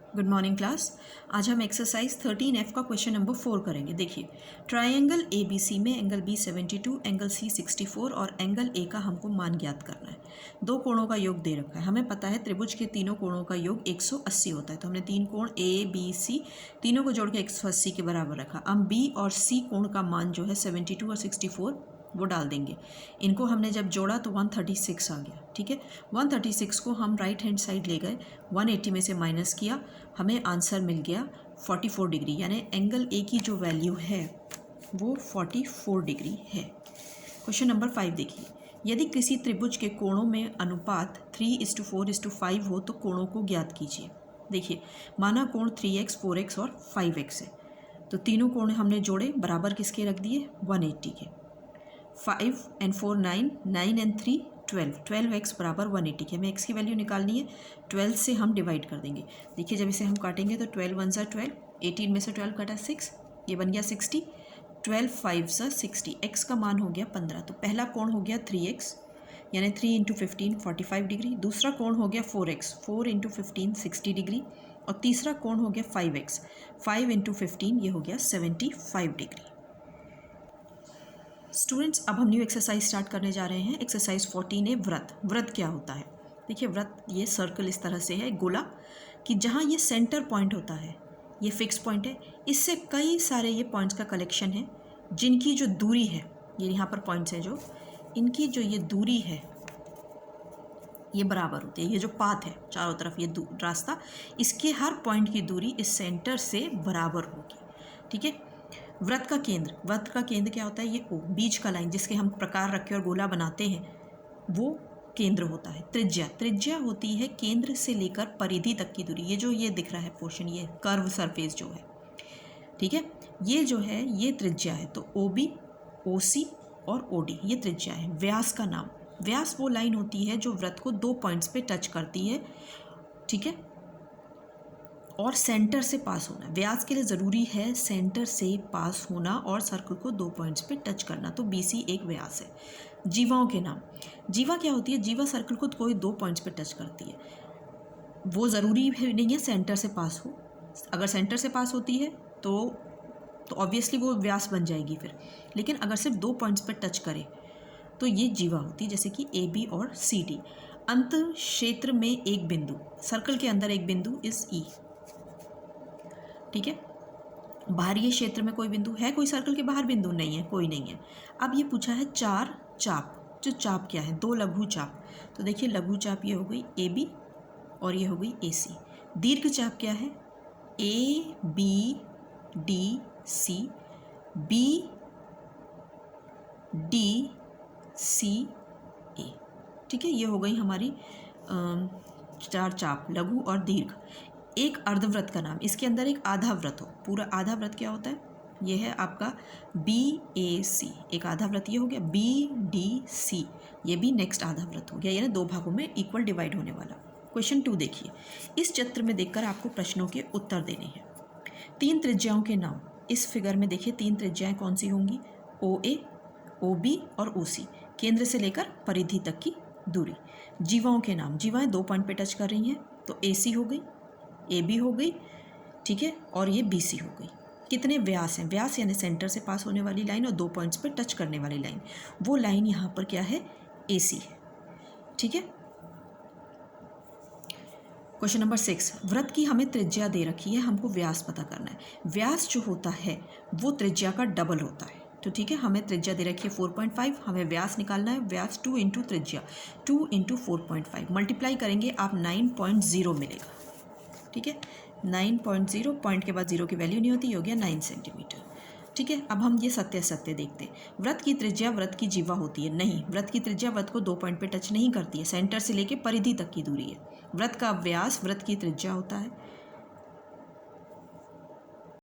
Good morning class. आज हम exercise 13F का क्वेश्चन नंबर 4 करेंगे। देखिए, ट्रायंगल ABC में एंगल B 72, एंगल C 64 और एंगल A का हमको मान ज्ञात करना है। दो कोणों का योग दे रखा है। हमें पता है त्रिभुज के तीनों कोणों का योग 180 होता है, तो हमने तीन कोण ABC तीनों को जोड़ के 180 के बराबर रखा। अब B और C कोण का मान जो है 72 और 64 वो डाल देंगे। इनको हमने जब जोड़ा तो 136 आ गया। ठीक है, 136 को हम राइट हैंड साइड ले गए, 180 में से माइनस किया, हमें आंसर मिल गया 44 डिग्री, यानी एंगल ए की जो वैल्यू है वो 44 डिग्री है। क्वेश्चन नंबर 5 देखिए, यदि किसी त्रिभुज के कोणों में अनुपात 3:4:5 हो तो कोणों को ज्ञात कीजिए। देखिए, माना कोण 3x, 4x और 5x है, तो तीनों कोण हमने जोड़े, बराबर किसके रख दिए, 180 के। 5 and 4 9, 9 and 3 12, 12x बराबर 180 के। हमें x की वैल्यू निकालनी है, 12 से हम डिवाइड कर देंगे। देखिए, जब इसे हम काटेंगे तो 12 1 सा 12, 18 में से 12 काटा 6, ये बन गया 60, 12 5 सा 60, x का मान हो गया 15। तो पहला कोण हो गया 3x, यानी 3 × 15 45 डिग्री। दूसरा कोण हो गया 4x, 4 × 15 60 डिग्री। और तीसरा कोण हो गया 5x, 5 × 15 ये हो गया 75 डिग्री। स्टूडेंट्स, अब हम न्यू एक्सरसाइज स्टार्ट करने जा रहे हैं। एक्सरसाइज 14 है व्रत। व्रत क्या होता है? देखिए, व्रत ये सर्कल इस तरह से है, गोला, कि जहाँ ये सेंटर पॉइंट होता है, ये फिक्स पॉइंट है, इससे कई सारे ये पॉइंट्स का कलेक्शन है, जिनकी जो दूरी है, ये यहाँ पर पॉइंट्स हैं जो, इनकी जो ये दूरी है ये बराबर होती है। ये जो पाथ है चारों तरफ, ये रास्ता, इसके हर पॉइंट की दूरी इस सेंटर से बराबर होगी। ठीक है, व्रत का केंद्र क्या होता है? ये ओ, बीच का लाइन जिसके हम प्रकार रखे और गोला बनाते हैं, वो केंद्र होता है। त्रिज्या होती है केंद्र से लेकर परिधि तक की दूरी। ये जो ये दिख रहा है पोर्शन, ये कर्व सरफेस जो है, ठीक है, ये जो है ये त्रिज्या है। तो OB, OC और OD ये त्रिज्या है। व्यास का नाम, व्यास वो लाइन होती है जो व्रत को दो पॉइंट्स पे टच करती है, ठीक है, और सेंटर से पास होना। व्यास के लिए ज़रूरी है सेंटर से पास होना और सर्कल को दो पॉइंट्स पे टच करना। तो BC एक व्यास है। जीवाओं के नाम, जीवा क्या होती है? जीवा सर्कल को कोई दो पॉइंट्स पे टच करती है। वो ज़रूरी नहीं है सेंटर से पास हो। अगर सेंटर से पास होती है तो ऑब्वियसली वो व्यास बन जाएगी फिर, लेकिन अगर सिर्फ दो पॉइंट्स पे टच करे तो ये जीवा होती है, जैसे कि AB और CD। अंत क्षेत्र में एक बिंदु, सर्कल के अंदर एक बिंदु इस E, ठीक है। बाहरी क्षेत्र में कोई बिंदु है? कोई सर्कल के बाहर बिंदु नहीं है, कोई नहीं है। अब ये पूछा है चार चाप। जो चाप क्या है? दो लघु चाप। तो देखिए, लघु चाप ये हो गई AB और ये हो गई AC। दीर्घ चाप क्या है? ABDC, BDCA। ठीक है, ये हो गई हमारी चार चाप, लघु और दीर्घ। एक अर्धवृत्त का नाम, इसके अंदर एक आधा वृत्त हो। पूरा आधा वृत्त क्या होता है? ये है आपका BAC, एक आधा वृत्त ये हो गया। BDC, ये भी नेक्स्ट आधा वृत्त हो गया, यानी दो भागों में इक्वल डिवाइड होने वाला। क्वेश्चन 2 देखिए, इस चित्र में देखकर आपको प्रश्नों के उत्तर देने हैं। तीन त्रिज्याओं के नाम। इस फिगर में देखिए तीन त्रिज्याएं कौन सी होंगी? OA, OB और OC, केंद्र से लेकर परिधि तक की दूरी। जीवाओं के नाम, जीवाएं दो पॉइंट पे टच कर रही हैं, तो AC हो गई, AB हो गई, ठीक है, और ये BC हो गई। कितने व्यास हैं? व्यास यानी सेंटर से पास होने वाली लाइन और दो पॉइंट्स पे टच करने वाली लाइन, वो लाइन यहाँ पर क्या है? AC है। ठीक है। क्वेश्चन नंबर 6, वृत्त की हमें त्रिज्या दे रखी है, हमको व्यास पता करना है। व्यास जो होता है वो त्रिज्या का डबल होता है। तो ठीक है, हमें त्रिज्या दे रखी है 4.5, हमें व्यास निकालना है। व्यास 2 × त्रिज्या, 2 × 4.5 मल्टीप्लाई करेंगे, आप 9.0 मिलेगा। ठीक है, 9.0, पॉइंट के बाद 0 की वैल्यू नहीं होती, हो गया 9 सेंटीमीटर। ठीक है, अब हम ये सत्य देखते हैं। व्रत की त्रिज्या व्रत की जीवा होती है? नहीं, व्रत की त्रिज्या व्रत को दो पॉइंट पे टच नहीं करती है, सेंटर से लेके परिधि तक की दूरी है। व्रत का व्यास व्रत की त्रिज्या होता है।